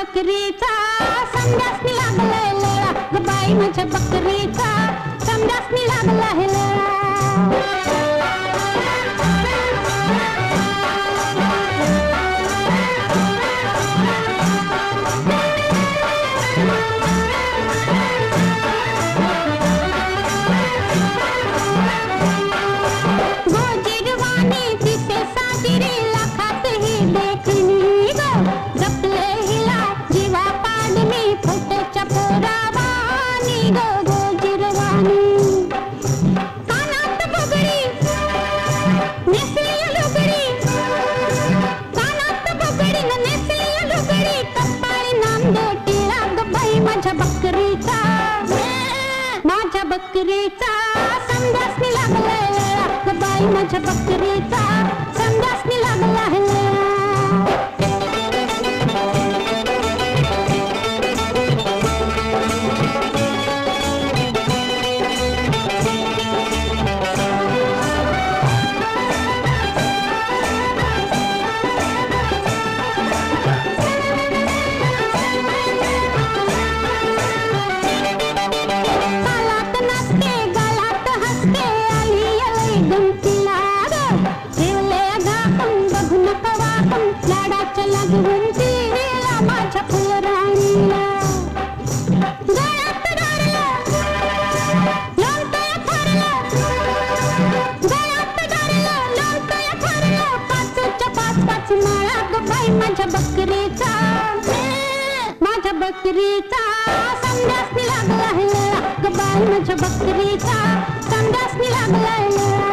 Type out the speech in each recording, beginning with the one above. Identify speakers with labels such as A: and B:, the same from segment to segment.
A: बकरीचा संडासनी लागलाय लळा ग बाई माझ्या बकरीचा संडासनी लागलाय लळा बकरीचा संडासनी लागलाय लळा ग बाई माझ्या बकरीचा संडासनी लागलाय लळा माझ्या बकरीचा संडासनी लागलाय लळा ग बाई माझ्या बकरीचा संडासनी लागलाय लळा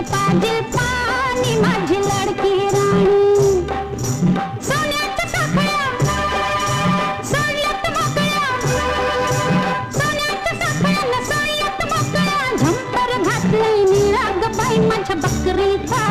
A: पाजिल पाणी माझी लाडकी राणी सोन्याच्या साखळ्या सोन्यात मोकळ्या सोन्याच्या साखळ्याला सोन्यात मोकळ्या झंपर घातलंय निळा ग बाई माझ्या बकरीचा